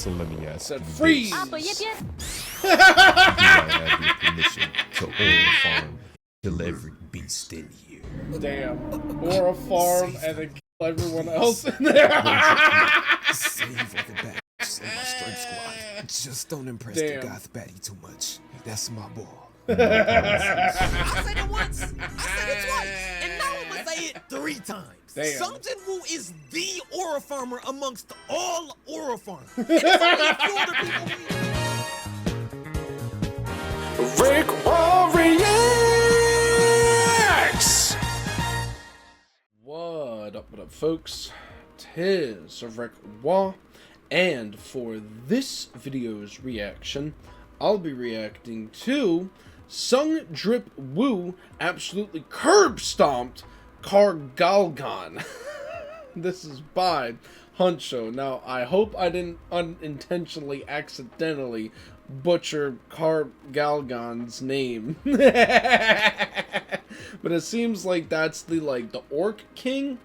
So let me ask Said you freeze! this. Do I have your permission to oil farm, kill every beast in here? Damn. Or a farm and then kill everyone else in there. Save all the bad in my strike squad. Just don't impress the goth baddie too much. That's my ball. I said it once, I said it twice, and now I'm gonna say it 3 times. Damn. Sung Jin-woo is the aura farmer amongst all aura farmers. And it's only a few other people RickWa reacts! What up, folks? Tis RickWa, and for this video's reaction, I'll be reacting to Sung Jin-woo absolutely curb stomped Kargalgan. This is by Huncho. Now, I hope I didn't unintentionally, accidentally butcher Kargalgan's name. But it seems like that's the Orc King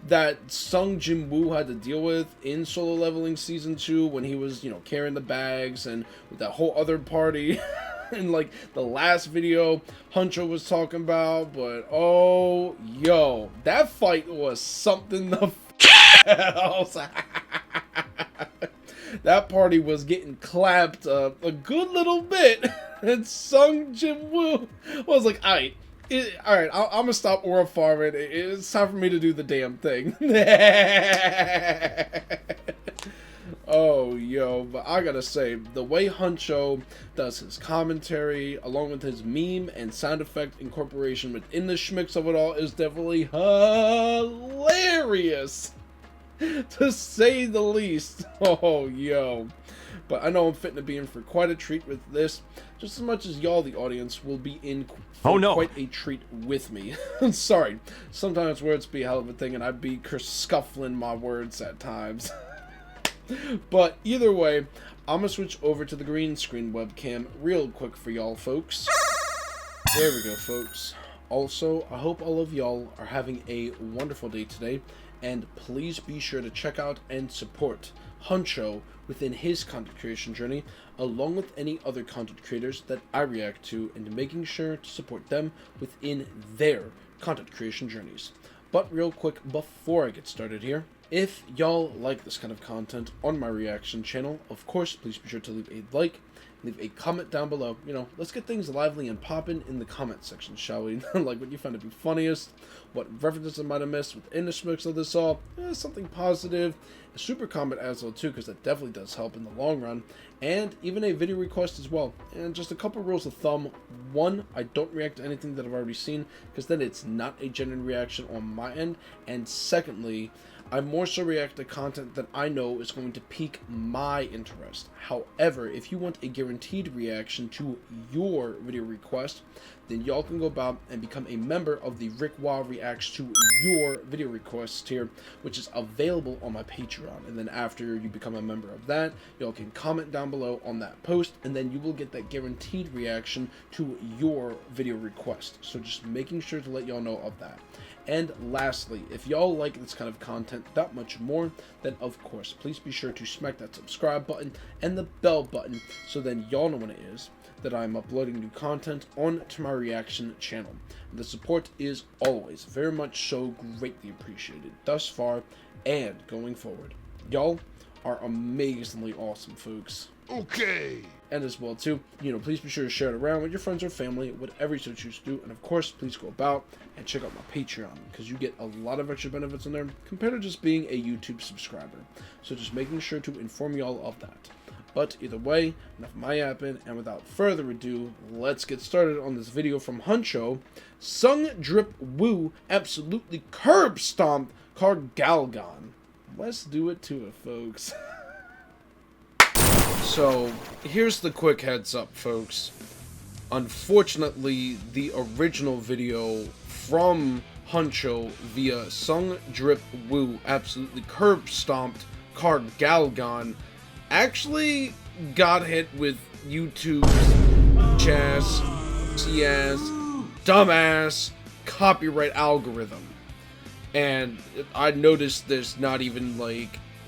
that Sung Jin-woo had to deal with in Solo Leveling Season 2 when he was, carrying the bags and with that whole other party. In the last video Huncho was talking about, but oh yo, that fight was something the else. That party was getting clapped a good little bit, and Sung Jin-woo was like, alright, I'm gonna stop aura farming. It's time for me to do the damn thing. Oh, yo, but I gotta say, the way Huncho does his commentary, along with his meme and sound effect incorporation within the schmicks of it all, is definitely hilarious, to say the least. Oh, yo. But I know I'm fitting to be in for quite a treat with this, just as much as y'all, the audience, will be in for quite a treat with me. Sorry, sometimes words be a hell of a thing, and I be scuffling my words at times. But either way, I'm gonna switch over to the green screen webcam real quick for y'all folks. There we go, folks. Also, I hope all of y'all are having a wonderful day today, and please be sure to check out and support Huncho within his content creation journey, along with any other content creators that I react to, and making sure to support them within their content creation journeys. But real quick, before I get started here, if y'all like this kind of content on my reaction channel, of course, please be sure to leave a like, leave a comment down below. Let's get things lively and poppin' in the comment section, shall we? Like what you find to be funniest, what references I might have missed within the schmicks of this all, something positive, a super comment as well too, because that definitely does help in the long run, and even a video request as well. And just a couple rules of thumb. 1, I don't react to anything that I've already seen, because then it's not a genuine reaction on my end, and secondly, I more so react to content that I know is going to pique my interest. However, if you want a guaranteed reaction to your video request, then y'all can go about and become a member of the RickWa Reacts to Your Video Requests tier, which is available on my Patreon. And then after you become a member of that, y'all can comment down below on that post, and then you will get that guaranteed reaction to your video request. So just making sure to let y'all know of that. And lastly, if y'all like this kind of content that much more, then of course, please be sure to smack that subscribe button and the bell button, so then y'all know when it is that I'm uploading new content onto my reaction channel. The support is always very much so greatly appreciated thus far and going forward. Y'all are amazingly awesome, folks. Okay. And as well too, please be sure to share it around with your friends or family, whatever you so choose to do. And of course, please go about and check out my Patreon, because you get a lot of extra benefits in there compared to just being a YouTube subscriber. So just making sure to inform y'all of that. But either way, enough of my yapping, and without further ado, let's get started on this video from Huncho. Sung Jin-woo absolutely curb stomped Kargalgan. Let's do it to it, folks. So, here's the quick heads up, folks. Unfortunately, the original video from Huncho via Sung Jin-woo absolutely curb stomped Kargalgan actually got hit with YouTube's ass, dumbass copyright algorithm. And I noticed this not even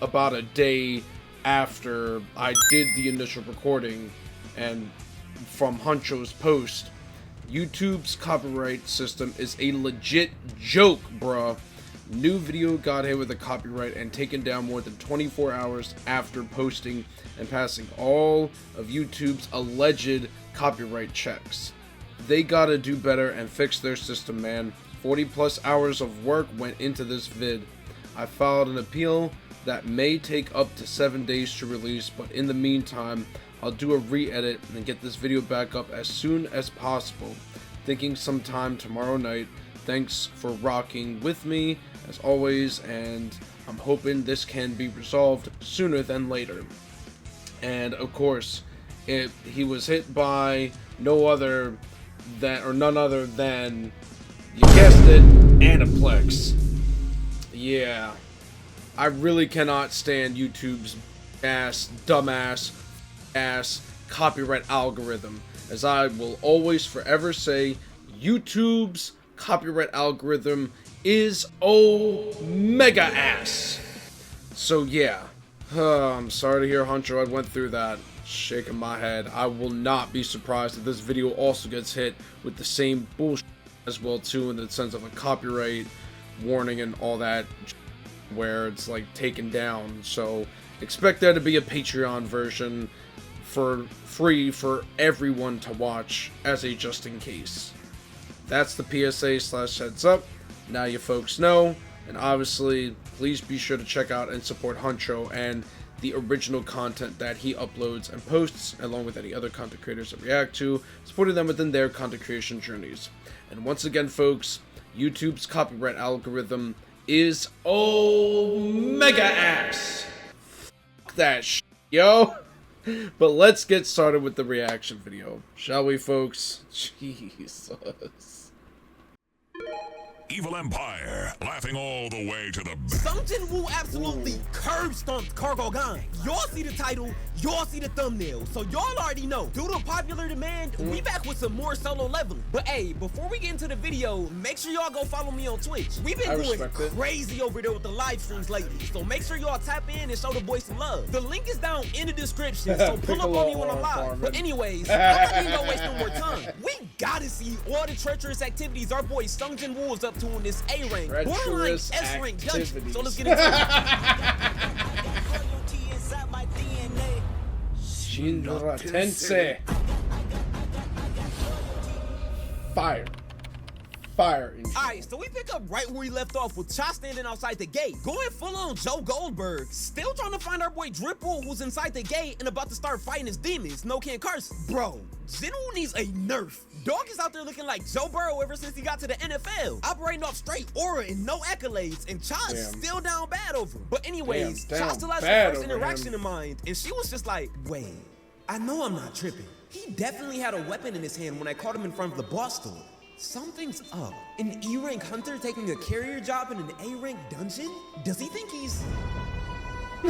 about a day after I did the initial recording and from Huncho's post. YouTube's copyright system is a legit joke, bruh. New video got hit with a copyright and taken down more than 24 hours after posting and passing all of YouTube's alleged copyright checks. They gotta do better and fix their system, man. 40 plus hours of work went into this vid. I filed an appeal that may take up to 7 days to release, but in the meantime, I'll do a re-edit and get this video back up as soon as possible. Thinking sometime tomorrow night. Thanks for rocking with me as always, and I'm hoping this can be resolved sooner than later. And of course, he was hit by none other than, you guessed it, Aniplex. Yeah, I really cannot stand YouTube's dumbass copyright algorithm, as I will always forever say, YouTube's copyright algorithm is mega ass. So yeah, I'm sorry to hear, Huncho. I went through that, shaking my head. I will not be surprised if this video also gets hit with the same bullshit as well too, in the sense of a copyright warning and all that, where it's like taken down. So expect there to be a Patreon version for free for everyone to watch as a just in case. That's the PSA/heads up. Now you folks know, and obviously please be sure to check out and support Huncho and the original content that he uploads and posts, along with any other content creators that react to, supporting them within their content creation journeys. And once again, folks, YouTube's copyright algorithm is mega ass. Fuck that shit, yo. But let's get started with the reaction video, shall we, folks? Jesus. Evil Empire, laughing all the way to the back. Sungin Woo absolutely curb stomped Kargalgan. Y'all see the title, y'all see the thumbnail, so y'all already know. Due to popular demand, we back with some more solo leveling. But hey, before we get into the video, make sure y'all go follow me on Twitch. We've been going crazy over there with the live streams lately, so make sure y'all tap in and show the boys some love. The link is down in the description, so pull up on me when I'm live. But anyways, I'm not even gonna waste no more time. We gotta see all the treacherous activities our boy Sungin Woo is up to in this A-rank, borderline S-rank dungeon. So let's get into it. Shinra Tensei. Fire. Alright, so we pick up right where we left off with Cha standing outside the gate, going full on Joe Goldberg, still trying to find our boy Dripple, who's inside the gate and about to start fighting his demons. No can curse. Bro, Jinwoo needs a nerf. Dog is out there looking like Joe Burrow ever since he got to the NFL, operating off straight aura and no accolades, and Cha's still down bad over him. But anyways, Cha still has the first interaction in mind, and she was just like, wait, I know I'm not tripping. He definitely had a weapon in his hand when I caught him in front of the boss store. Something's up. An E-rank hunter taking a carrier job in an A-rank dungeon? Does he think he's... So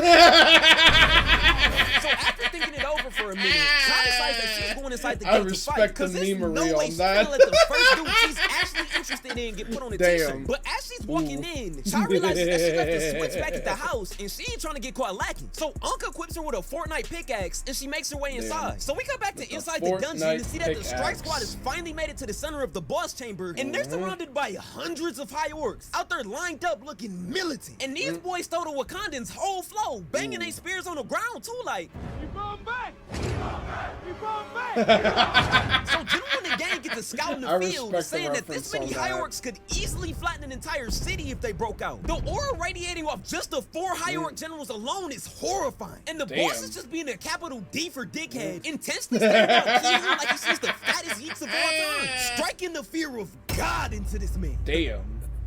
after thinking it over for a minute, Cha decides that she's going inside the gate to fight, because there's no way she's gonna let the first dude she's actually interested in get put on a t-shirt. But as she's walking in, Cha realizes that she left the switch back at the house, and she ain't trying to get caught lacking. So Unc equips her with a Fortnite pickaxe, and she makes her way inside. So we come back to inside the dungeon to see that the strike squad has finally made it to the center of the boss chamber, and they're surrounded by hundreds of high orcs out there lined up looking militant. And these boys stole the Wakandans' whole flow, banging their spears on the ground too, like, keep on back! Keep on back! Keep on back! So Jinwoo and the gang get to scout in the field, saying that this many high orcs could easily flatten an entire city if they broke out. The aura radiating off just the 4 high orc generals alone is horrifying. And the boss is just being a capital D for dickhead, intensely staring out Kiyu like he sees the fattest yeeks of all time, striking the fear of God into this man.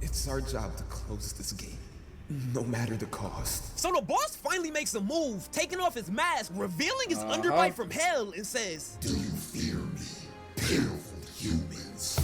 It's our job to close this gate, no matter the cost. So the boss finally makes a move, taking off his mask, revealing his underbite from hell, and says, "Do you fear me, pitiful humans?"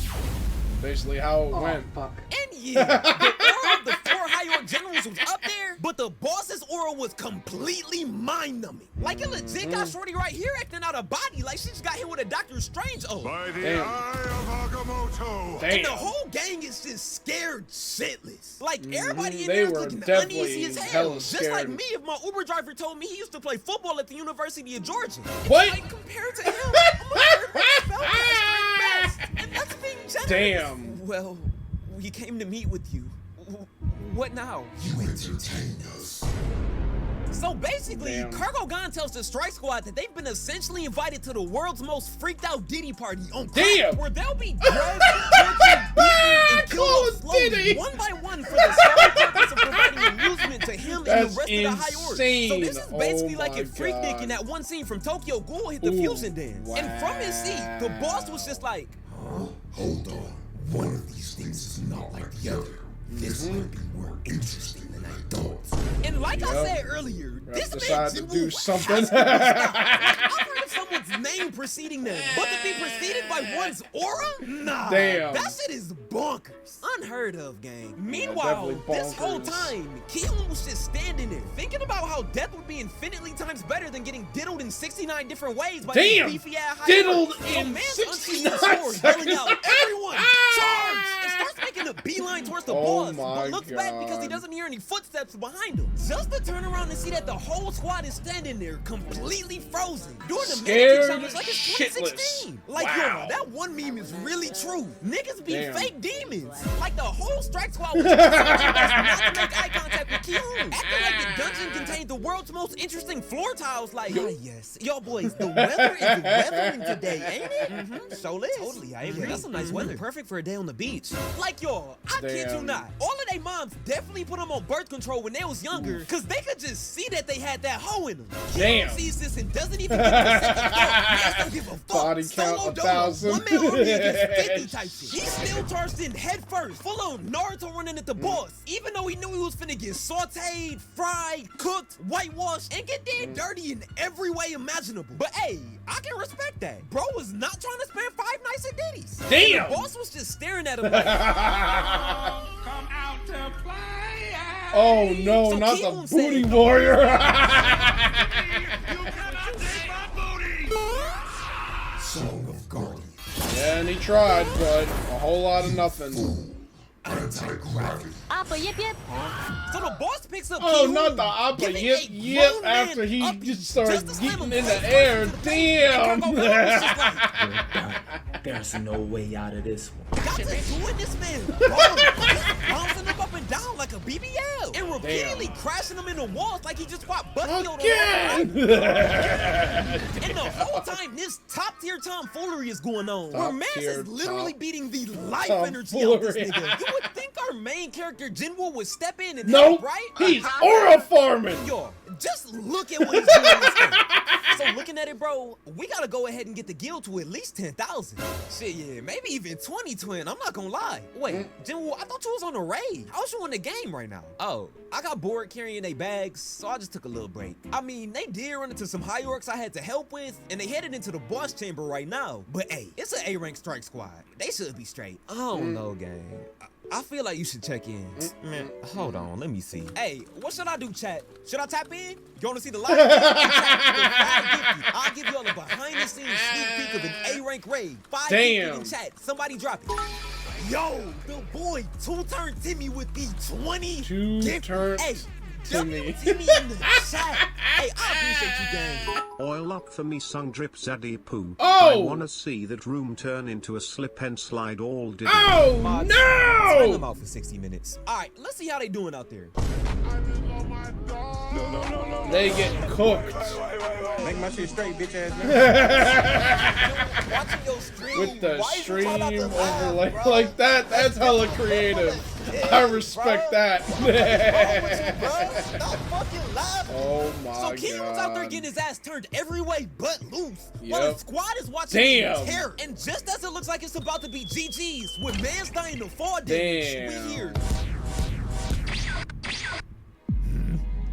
Basically how it went. And yeah, the aura of the 4 high orc generals was up there, but the boss's aura was completely mind-numbing. Like, it legit got shorty right here acting out of body, like she just got hit with a Dr. Strange ult. By the eye of Agamotto. And the whole gang is just scared shitless. Like, everybody in They there is were looking definitely uneasy as hell. hella Just scared. like me, if my Uber driver told me he used to play football at the University of Georgia. What? It's like, compared to him, I'm a third-rate spellcaster at best. And that's being generous. Damn. Well, we came to meet with you. What now? You entertained us. So basically, Damn. Kargalgan tells the Strike Squad that they've been essentially invited to the world's most freaked out Diddy party on crack, Damn. where they'll be drugged, tortured, beaten, and killed Call off it slowly, Diddy. one by one, for the sole purpose of providing amusement to him and That's the rest of the high order. insane. So this is basically Oh like my if Freaknik God. in that one scene from Tokyo Ghoul hit the Ooh, fusion dance. And from his seat, the boss was just like, Hold on. One of these things is not like the other. This will be more interesting than I thought. and like I Yep. said earlier, this man decided to Jinwoo do has something. to be stopped. Like, I've heard of someone's name preceding them, but to be preceded by one's aura? Nah. Damn. That shit is bonkers. Unheard of, gang. Meanwhile, definitely this whole bonkers. time, Keelan was just standing there, thinking about how death would be infinitely times better than getting diddled in 69 different ways by Damn. these beefy ass high Diddled orcs. in man's 69 unseen sword, yelling out, seconds. everyone, charge! And starts making a beeline towards the Oh boss, my but looks back because he God. doesn't hear any footsteps behind him. Just to turn around and see that the whole squad is standing there, completely frozen, doing the Scared challenge like it's 2016. shitless. Like, Wow. yo, that one meme is really true. Niggas be Damn. fake demons. Like, the whole Strike Squad was just not to make eye contact with Ki-Hoon. Acting like the dungeon contained the world's most interesting floor tiles. Like, yes, yo, boys, the weather is weathering today, ain't it? So is. Totally, I agree. That's some nice weather. Perfect for a day on the beach. Like, yo, I kid you Damn. not. All of their moms definitely put them on birth control when they was younger, because they could just see that they had that hoe in them. Damn. Sees this and doesn't even give it a second thought. Man don't give a fuck. Body count Solo 1,000. One man army against 50 type shit. He still charged in head first, full on Naruto running at the boss, even though he knew he was finna get sauteed, fried, cooked, whitewashed, and get dead dirty in every way imaginable. But hey, I can respect that. Bro was not trying to spend 5 nights at Diddy's. Damn. And the boss was just staring at him like, Come out to play. Oh no, So not Keelan the said- booty warrior. You cannot take my booty. Song of Guardian. Yeah, and he tried, but a whole lot of nothing. Anti-gravity. so the boss picks up Oh, Ki-Hoon, not the oppa giving yip a yip grown man after he uppy just started to slam getting him in face the first air. into the face. Damn. And Kargalgan was just like, There's no way out of this one. got to doing this man bouncing him up and down like a BBL and repeatedly crashing him into walls like he just fought Bucky on Again. And the whole time this top tier tomfoolery is going on, where Mans Top-tier is literally top beating the life energy out of this tomfoolery. nigga. You would think our main character Jinwoo would step in and Nope, help, right? he's aura farming. Yo, just look at what he's doing in this game. So looking at it, bro, we gotta go ahead and get the guild to at least 10,000. Shit, yeah, maybe even 20, twin. I'm not gonna lie. Wait, Jinwoo, I thought you was on a raid. How was you in the game right now? Oh, I got bored carrying their bags, so I just took a little break. I mean, they did run into some high orcs I had to help with, and they headed into the boss chamber right now. But hey, it's an A-rank strike squad. They should be straight. I don't know, gang. I feel like you should check in. Man, hold on, let me see. Hey, what should I do, chat? Should I tap in? You wanna see the live? I'll give you all a behind-the-scenes sneak peek of an A-rank raid. 5 people in chat. Somebody drop it. Yo, the boy, 2-turn Timmy with the 20. Two-turn Hey, Timmy. Timmy in the chat. Hey, I appreciate you, gang. Oil up for me, sung drip zaddy poo. Oh! I wanna see that room turn into a slip and slide all did. Oh Mods, Time them no! out for 60 minutes. All right, let's see how they doing out there. They get cooked Make my shit straight, bitch ass Watching your stream, with the why you stream trying not to laugh, overlay bro? like that. That's hella creative. I respect that. Stop fucking laughing. Oh my So Keelan's out there God. getting his ass turned every way but loose. While Yep. the squad is watching Damn. in terror. And just as it looks like it's about to be GG's, with Mans dying to fall damage, we Damn. hear.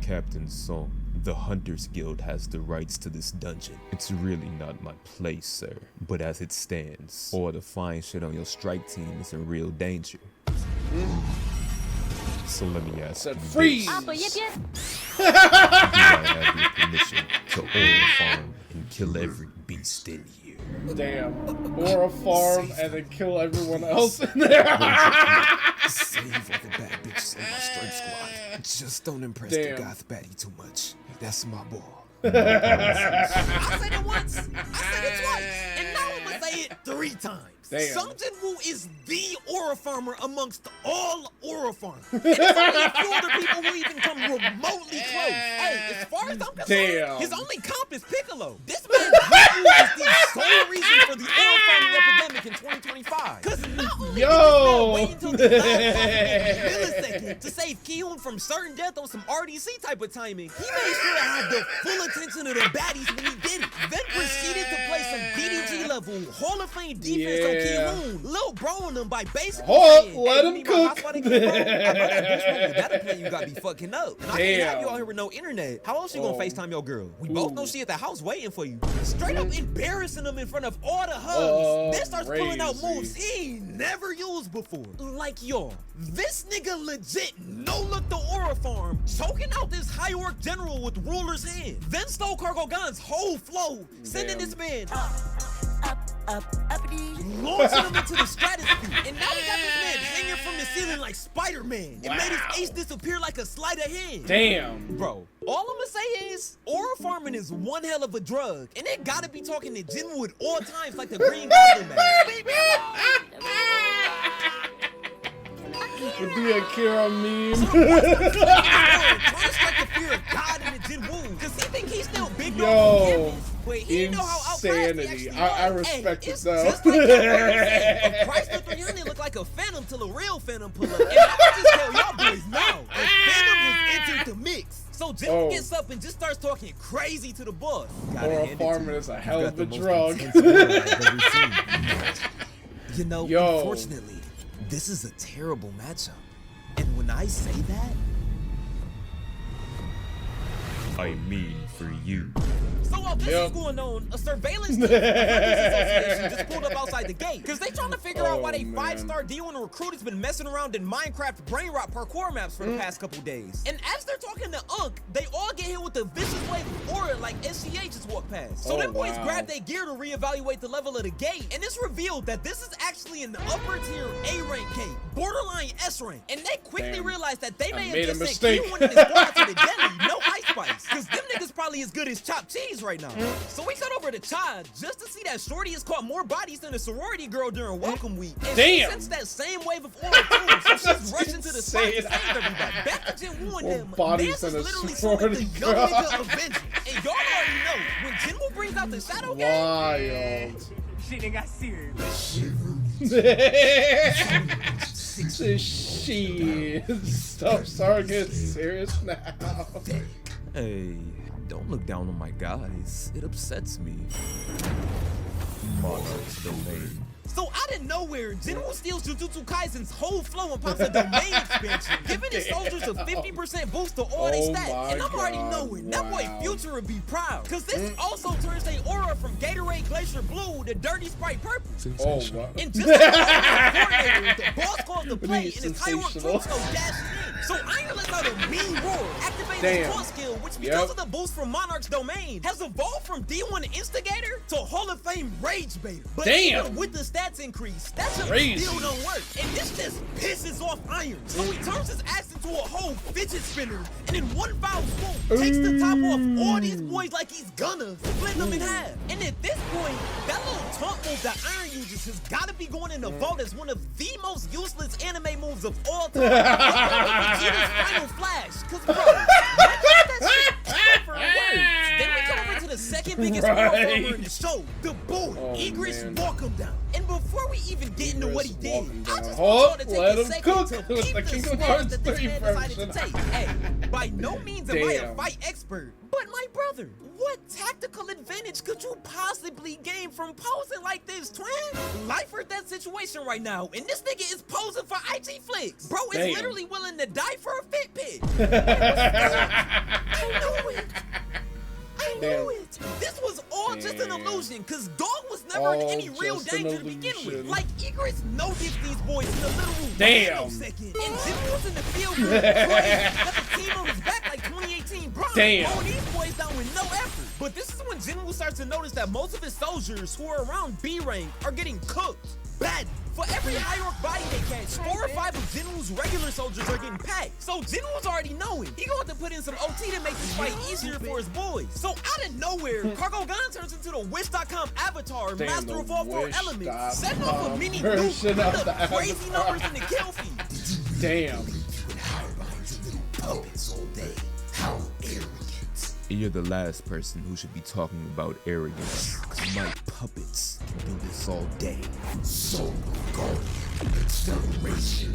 Captain Song, the Hunters Guild has the rights to this dungeon. It's really not my place, sir. But as it stands, all the fine shit on your strike team is in real danger. So let me ask Said you freeze. this. Do I have your permission to oil farm and kill every beast in here? Damn. Or a farm and then kill everyone else in there. Save all the bad bitches in my strike squad. Just don't impress the goth baddie too much. That's my ball. I said it once, I said it twice, and now I'm gonna say it 3 times. Sung Jin-woo is the aura farmer amongst all aura farmers. And there's only a few other people who even come remotely close. Hey, as far as I'm concerned, his only comp is Piccolo. This man is the sole reason for the aura farming epidemic in 2025. Because not only did this man wait until the last millisecond to save Ki-hoon from certain death on some RDC type of timing, he made sure to have the full attention of the baddies when he did it. Then proceeded to play some DDG level Hall of Fame defense on Ki-hoon, Lil Bro them by basically saying, let him cook. I know that bitch with that plan you got be fucking up. And I can't have you out here with no internet. How else you gonna FaceTime your girl? We both know she at the house waiting for you. Straight up embarrassing them in front of all the hugs. Then starts pulling out moves he ain't never used before. Like y'all, this nigga legit no-look the aura farm, choking out this high orc general with ruler's hand. Then stole Kargalgan's whole flow, sending this man launching him into the stratosphere. And now we got this man hanging from the ceiling like Spider-Man. It made his ace disappear like a sleight of hand. Damn. Bro, all I'm gonna say is, aura farming is one hell of a drug. And it gotta be talking to Jinwoo at all times like the Green Goblin man. With the Akira meme. Trying to strike the fear of God in the Jinwoo. Cause he think he's still big dog. But he know how insanity. I respect it though. Just like that a Chrysler 300 look like a Phantom till a real Phantom pull up. And I just tell y'all boys now, a Phantom has entered the mix. So Jimmy gets up and just starts talking crazy to the boss. Or a farmer is a hell of a drug. You know, unfortunately, this is a terrible matchup. And when I say that, I mean for you. So while this is going on, a surveillance team from the association just pulled up outside the gate because they trying to figure out why they 5-star D1 recruit has been messing around in Minecraft brain rot parkour maps for the past couple days. And as they're talking to Unk, they all get hit with a vicious wave of aura like SCA just walked past. So them boys grab their gear to reevaluate the level of the gate, and it's revealed that this is actually an upper tier A rank gate, borderline S rank. And they quickly realize that they may have just sent Q1 and his squad to the deli, no ice spice, because them niggas probably as good as chopped cheese right now. So we cut over to Chad just to see that Shorty has caught more bodies than a sorority girl during Welcome Week. And she sensed that same wave of aura too, so she's rushing to the spot to save everybody. Back to Jinwoo and them, Mance is literally swimming the young nigga Avenger. And y'all already know, when Jinwoo brings out the shadow game, shit ain't got serious. Shit. Stop getting serious now. Hey, don't look down on my guys. It upsets me. Monarch's domain. So out of nowhere, Jinwoo steals Jujutsu Kaisen's whole flow and pops a domain expansion, giving his soldiers a 50% boost to all they stats. And I'm already knowing that boy Future would be proud, cause this also turns their aura from Gatorade Glacier Blue to Dirty Sprite Purple. And just like the coordinator, the boss calls the play and his high work troops go dashing in. So Iron lets out a mean roar, activating his taunt skill, which because of the boost from Monarch's domain, has evolved from D1 Instigator to Hall of Fame Rage Baiter. But even with the stats increase, that jump still don't work. And this just pisses off Iron. So he turns his axe into a whole fidget spinner, and in one foul swoop, takes the top off all these boys like he's gonna, splitting them in half. And at this point, that little taunt move that Iron uses has gotta be going in the vault as one of the most useless anime moves of all time. Vegeta's final flash, cause bro, that shit for words. Then we come over to the second biggest performer in the show, the boy, Igris walk him down. And before we even get into what he did, I just want y'all to take a second to peep the stance that this man decided to take. Hey, by no means am I a fight expert, but my brother, what tactical advantage could you possibly gain from posing like this, twin? Life or death situation right now, and this nigga is posing for IG flicks. Bro is literally willing to die for a fit pit. I knew it. I knew it. This was all just an illusion, cause Dog was never in any real danger to begin with. Like, Igris no-dips these boys in the little second. And Jimmy was in the field with got the team on his back like 2018 Damn. Throwing these boys down with no effort. But this is when Jinwoo starts to notice that most of his soldiers who are around B rank are getting cooked. Bad. For every high orc body they catch, 4 or 5 of Jinwoo's regular soldiers are getting packed. So Jinwoo's already knowing he gonna have to put in some OT to make this fight easier for his boys. So out of nowhere, Kargalgan turns into the Wish.com avatar, master of all 4 elements, setting off a mini nuke with the crazy numbers in the kill feed. Damn. Puppets all day. How arrogant. You're the last person who should be talking about arrogance. Cause my puppets can do this all day. So guarding acceleration.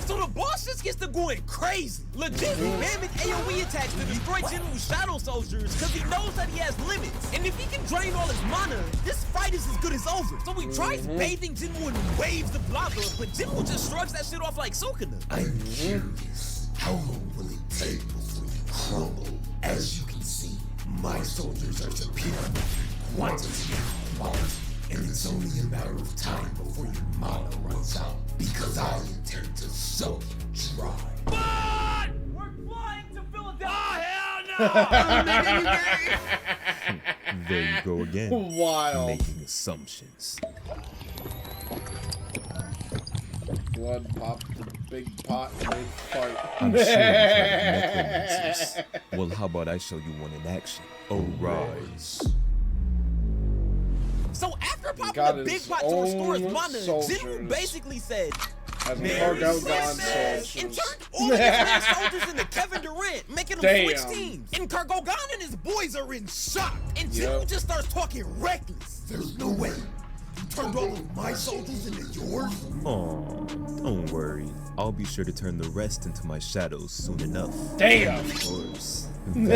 So the boss just gets to going crazy. Legit spamming AoE attacks to destroy Jinwoo's shadow soldiers because he knows that he has limits. And if he can drain all his mana, this fight is as good as over. So he tries bathing Jinwoo in waves of lava, but Jinwoo just shrugs that shit off like Sukuna. I'm curious. How long will it take before you crumble? As you can see, my soldiers are superior in quantity and quality, and it's only a matter of time before your mana runs out, because I intend to suck you dry. What? We're flying to Philadelphia! Oh, hell no! There you go again. Wild. Making assumptions. Blood popped the big pot mid-fight. I'm sure you've heard of necromancers. Well, how about I show you one in action? Oh, rise. So after popping the big pot to restore his mana, Jinwoo basically said, as Kargalgan and soldiers. turned all of his soldiers into Kevin Durant, making them switch teams. And Kargalgan and his boys are in shock. And Jinwoo just starts talking reckless. There's no way. You turned all of my soldiers into yours? Aw, don't worry. I'll be sure to turn the rest into my shadows soon enough. Damn. Of course. And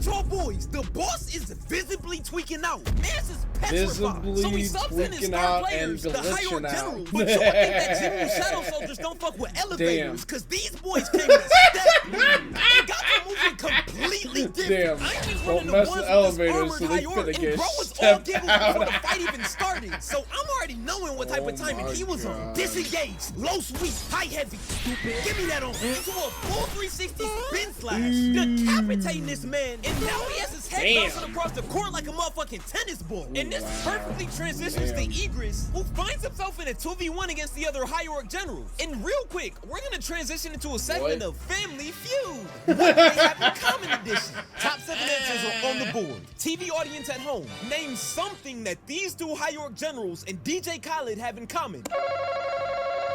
to our boys, the boss is visibly tweaking out. Mans is petrified. So he subs in his star players, the high orc general. But y'all think that Jinwoo shadow soldiers don't fuck with elevators, because these boys came to step and got them moving completely different. Damn. I ain't just Don't running mess the with ones elevators, with so this they armored high orc, finna and get bro was all stepped giggles out. before the fight even started. So I'm already knowing what type of timing he was on. Disengaged, low sweep, high heavy, stupid. Give me that on. Into a full 360 spin slash, decapitating this man, and now he has his head bouncing across the court like a motherfucking tennis ball. And this perfectly transitions to Egress, who finds himself in a 2v1 against the other high orc generals. And real quick, we're gonna transition into a segment of Family Feud. What do they have in common edition? Top 7 answers are on the board. TV audience at home, name something that these 2 high orc generals and DJ Khaled have in common.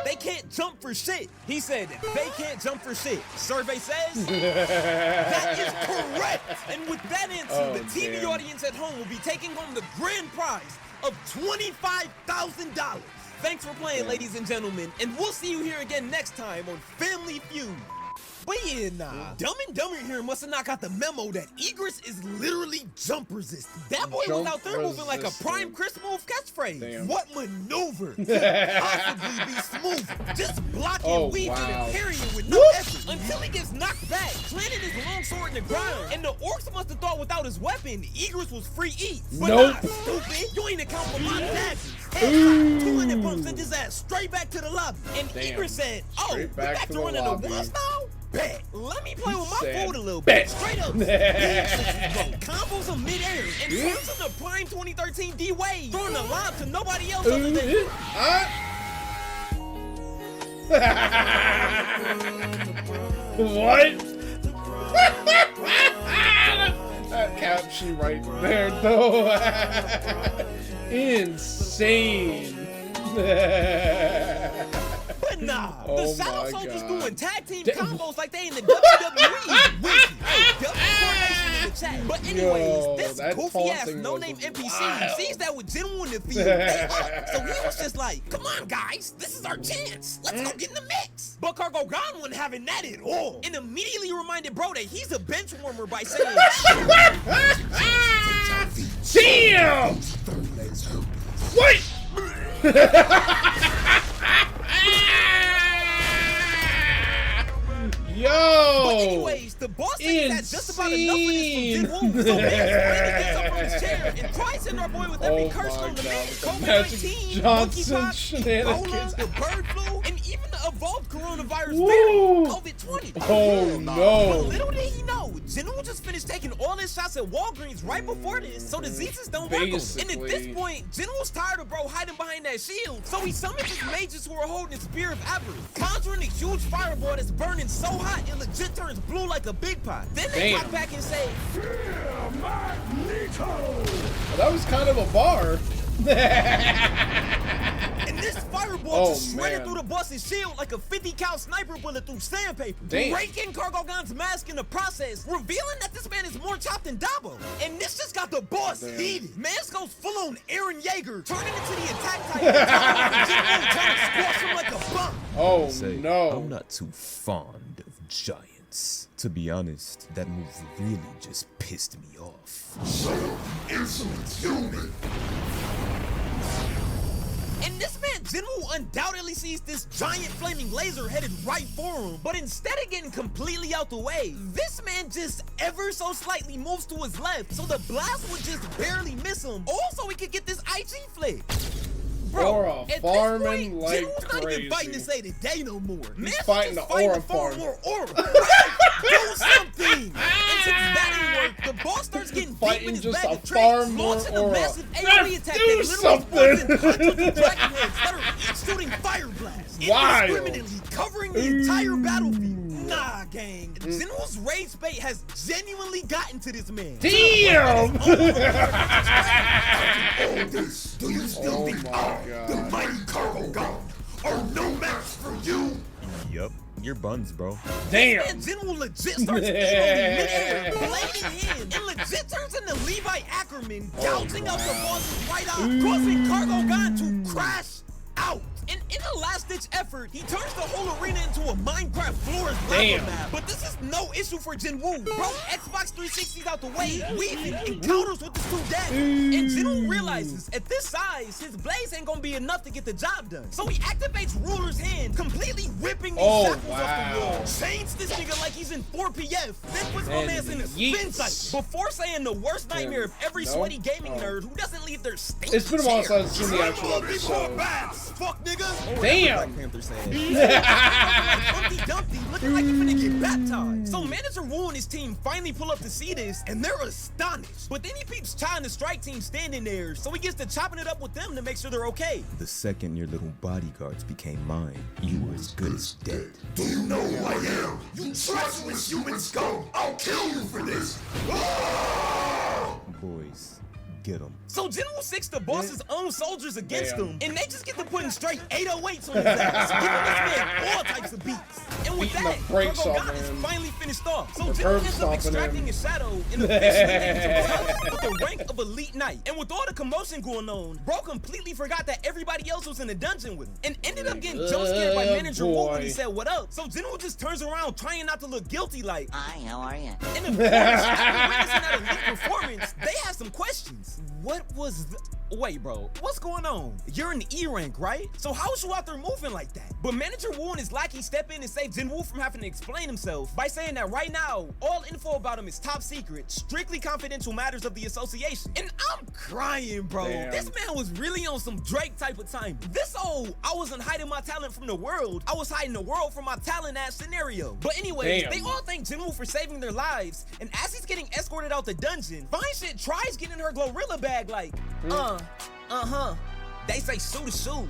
They can't jump for shit. He said they can't jump for shit. Survey says that is correct. And with that answer, the TV audience at home will be taking home the grand prize of $25,000. Thanks for playing, ladies and gentlemen, and we'll see you here again next time on Family Feud. But yeah, nah. Dumb and Dumber here must have not got the memo that Egress is literally jump resistant. That boy was out there moving like a prime Chris move catchphrase. Damn. What maneuver could possibly be smoother? Just blocking, weaving, and parrying with no effort until he gets knocked back, planting his long sword in the ground. And the orcs must have thought without his weapon, Egress was free eat. But nah, stupid. You ain't account for my daggers. Headshot, 200 bumps sent his ass straight back to the lobby. And Egress said, oh, we back to running the walls now? Bet. Let me play with my food a little bit. Straight up. Combos of mid-air and turns into prime 2013 D-Wade, throwing the lob to nobody else other than What? That caption right there, though. Insane. But nah, the Shadow Soldiers doing tag team combos like they in the WWE. Coordination in the chat. But anyways, this goofy ass no-name NPC sees that with Jinwoo in the field, they up. So he was just like, come on guys, this is our chance. Let's go get in the mix. But Kargalgan wasn't having that at all. And immediately reminded bro that he's a bench warmer by saying, damn! What? Yo! But anyways, the boss thinks that's just about enough for this from Jinwoo. So Man's gets up from his chair and tries to our boy with every curse on the man. COVID-19, monkeypox, Ebola, the bird flu, and even the evolved coronavirus Woo. variant, COVID-20. Oh no. But little did he know, Jinwoo just finished taking all his shots at Walgreens right before this, so diseases don't work on him. And at this point, Jinwoo's tired of bro hiding behind that shield, so he summons his mages who are holding the Spear of Avarice, conjuring a huge fireball that's burning so hot it legit turns blue like a big pot. Then they come back and say, well, that was kind of a bar. And this fireball just shredded through the boss's shield like a 50 cal sniper bullet through sandpaper. Breaking Kargalgan's mask in the process, revealing that this man is more chopped than Dabo. And this just got the boss heated. Mans goes full on Aaron Yeager, turning into the attack type and trying to squash him like a bump. Oh no. I'm not too fond of giants. To be honest, that move really just pissed me off. Insolent human. And this man Jinwoo undoubtedly sees this giant flaming laser headed right for him, but instead of getting completely out the way, this man just ever so slightly moves to his left, so the blast would just barely miss him. Also, he could get this IG flick. Bro, at this point, Jinwoo's not even fighting to say the day no more. He's fighting the aura farm. More aura. Do something! And since that didn't work, the boss starts getting deep in his bag of tricks, launching a massive AoE attack that literally spawns in hundreds of dragon heads that are each shooting fire blasts, indiscriminately covering the entire battlefield. Nah, gang. Jinwoo's rage bait has genuinely gotten to this man. Damn! All this, do you still think I, the mighty Kargalgan, are no match for you? Yup. Your buns, bro. Damn! And Jinwoo legit starts aiming mid-air, blade in hand, and legit turns into Levi Ackerman, gouging out the boss's right eye, causing Kargalgan to crash out. And in a last-ditch effort, he turns the whole arena into a Minecraft floors lava map. But this is no issue for Jinwoo. Bro, Xbox 360's out the way, weaving encounters with the two dead. And Jinwoo realizes, at this size, his blaze ain't gonna be enough to get the job done. So he activates Ruler's hand, completely ripping these shackles off the wall. Chains this nigga like he's in 4PF. Then puts my man's in a spin cycle. Before saying the worst nightmare of every sweaty gaming nerd who doesn't leave their stinky It's been a while since I've seen the actual episode. Fuck nigga. Damn. Black Panther saying. Humpty Dumpty looking like you're finna get baptized. So manager Wu and his team finally pull up to see this, and they're astonished. But then he peeps Cha and the strike team standing there, so he gets to chopping it up with them to make sure they're okay. The second your little bodyguards became mine, you were as good as dead. Do you know who I am? You treacherous human scum! I'll kill you for this! Boys, get them. So Jinwoo six the boss's own soldiers against him, and they just get to putting straight 808s on his ass, giving this man all types of beats. And with that, Kargalgan is finally finished off. So Jinwoo ends up extracting his shadow and officially names himself with the rank of Elite Knight. And with all the commotion going on, bro completely forgot that everybody else was in the dungeon with him, and ended up getting jump scared by manager Wu when he said what up. So Jinwoo just turns around trying not to look guilty like, hi, how are you? And of course, after witnessing that elite performance, they have some questions. What was the... Wait, bro, what's going on? You're in the E rank, right? So how is you out there moving like that? But manager Wu and his lackey step in and save Jinwoo from having to explain himself by saying that right now, all info about him is top secret, strictly confidential matters of the association. And I'm crying, bro. This man was really on some Drake type of time. This old, I wasn't hiding my talent from the world, I was hiding the world from my talent ass scenario. But anyways, they all thank Jinwoo for saving their lives, and as he's getting escorted out the dungeon, Fine Shit tries getting her Glorilla bag like, they say shoot to shoot.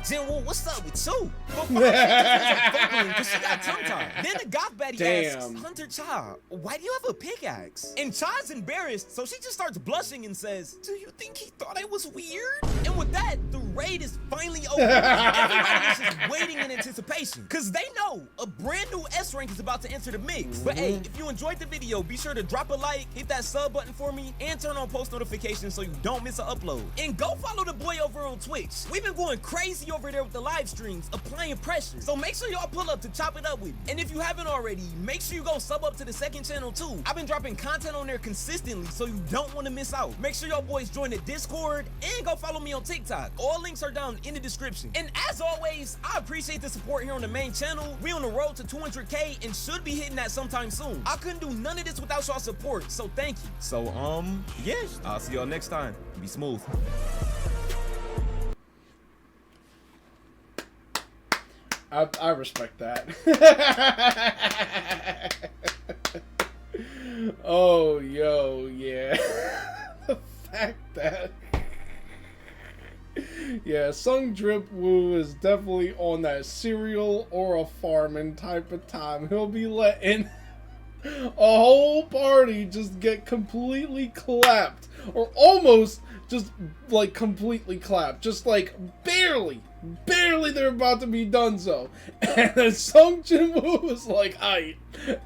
Jinwoo, what's up with you? But because she got tongue-tied. Then the goth baddie asks, Hunter Cha, why do you have a pickaxe? And Cha's embarrassed, so she just starts blushing and says, do you think he thought I was weird? And with that, the raid is finally over. Everybody is just waiting in anticipation, because they know a brand new S rank is about to enter the mix. But hey, if you enjoyed the video, be sure to drop a like, hit that sub button for me, and turn on post notifications so you don't miss an upload. And go follow the boy over on Twitch. We've been going crazy over there with the live streams, applying pressure. So make sure y'all pull up to chop it up with me. And if you haven't already, make sure you go sub up to the second channel too. I've been dropping content on there consistently, so you don't want to miss out. Make sure y'all boys join the Discord and go follow me on TikTok. All links are down in the description. And as always, I appreciate the support here on the main channel. We on the road to 200K and should be hitting that sometime soon. I couldn't do none of this without y'all support, so thank you. So, yeah, I'll see y'all next time. Be smooth. I respect that. Oh, yo, yeah. The fact that... Yeah, Sung Drip Woo is definitely on that serial or a farming type of time. He'll be letting a whole party just get completely clapped. Or almost just, like, completely clapped. Just, like, barely they're about to be done so. And then Sung Jin Woo is like, aight,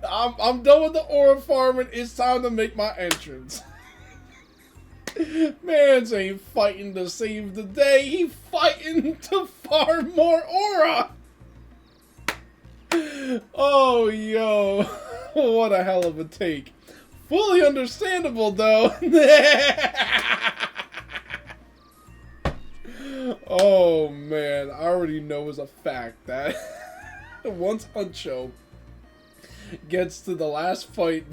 I'm done with the aura farming, it's time to make my entrance. Mans ain't fighting to save the day, he fighting to farm more aura. Oh, yo, what a hell of a take. Fully understandable, though. Oh, man. I already know as a fact that once Huncho gets to the last fight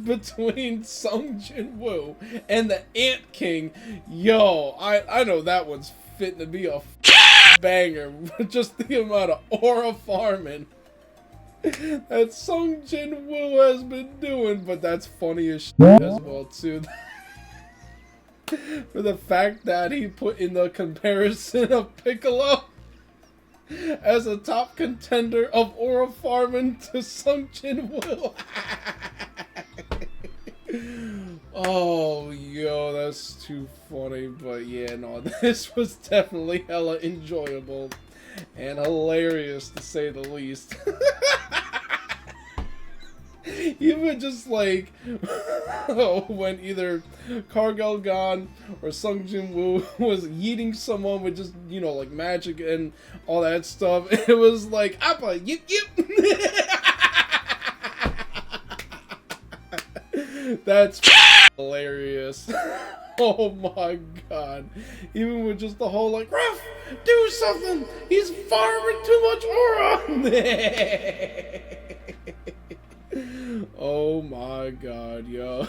between Sung Jin Woo and the Ant King, yo, I know that one's fitting to be a banger. Just the amount of aura farming that Sung Jin Woo has been doing, but that's funny as shit as well too. For the fact that he put in the comparison of Piccolo as a top contender of aura farming to Sung Jin Woo. Oh, yo, that's too funny, but yeah, no, this was definitely hella enjoyable and hilarious to say the least. Even just like when either Kargalgan or Sung Jin Woo was yeeting someone with just, you know, like magic and all that stuff, it was like, Appa, yip yip. That's hilarious. Oh my god. Even with just the whole like, Ruff, do something! He's farming too much aura! Oh my god, yo.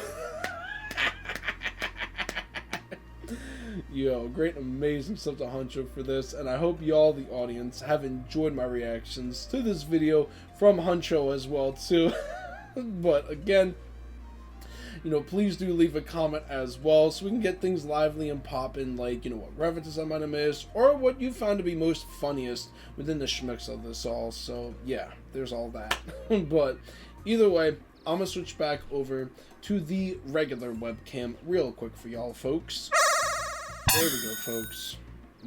Yo, great amazing stuff to Huncho for this, and I hope y'all, the audience, have enjoyed my reactions to this video from Huncho as well too. But again, you know, please do leave a comment as well so we can get things lively and poppin', like, you know, what references I might have missed, or what you found to be most funniest within the schmicks of this all. So yeah, there's all that. But either way, I'm gonna switch back over to the regular webcam real quick for y'all folks. There we go, folks.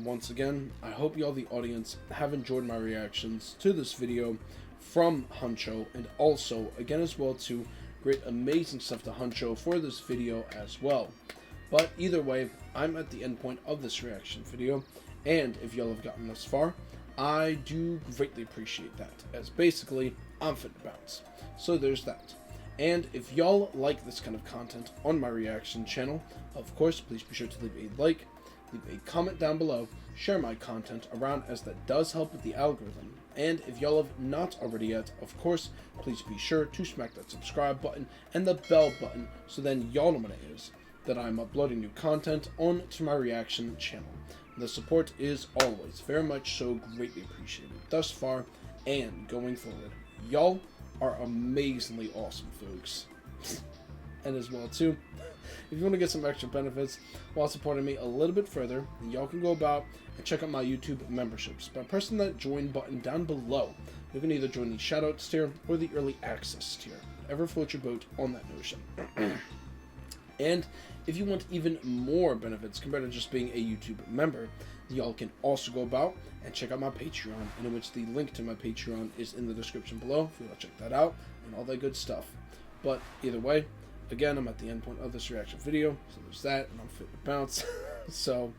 Once again, I hope y'all, the audience, have enjoyed my reactions to this video from Huncho, and also, again as well too, great amazing stuff to Huncho for this video as well. But either way, I'm at the end point of this reaction video, and if y'all have gotten this far, I do greatly appreciate that, as basically, I'm fit to bounce. So there's that. And if y'all like this kind of content on my reaction channel, of course, please be sure to leave a like, leave a comment down below, share my content around, as that does help with the algorithm. And if y'all have not already yet, of course, please be sure to smack that subscribe button and the bell button, so then y'all know when it is that I'm uploading new content onto my reaction channel. The support is always very much so greatly appreciated thus far and going forward. Y'all are amazingly awesome, folks. And as well too, if you want to get some extra benefits while supporting me a little bit further, then y'all can go about and check out my YouTube memberships by pressing that join button down below. You can either join the Shoutouts tier or the Early Access tier, whatever floats your boat on that notion. And if you want even more benefits compared to just being a YouTube member, y'all can also go about and check out my Patreon, in which the link to my Patreon is in the description below if you want to check that out and all that good stuff. But either way, again, I'm at the end point of this reaction video, so there's that, and I'm fit to bounce. So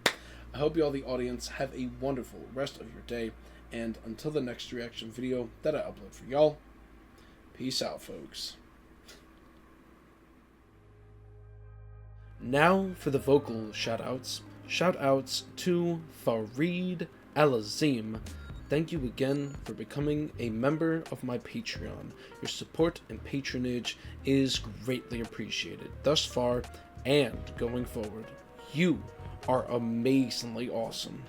I hope you all, the audience, have a wonderful rest of your day, and until the next reaction video that I upload for y'all, peace out, folks. Now for the vocal shoutouts. Shoutouts to Farid Alazim. Thank you again for becoming a member of my Patreon. Your support and patronage is greatly appreciated thus far and going forward. You are amazingly awesome.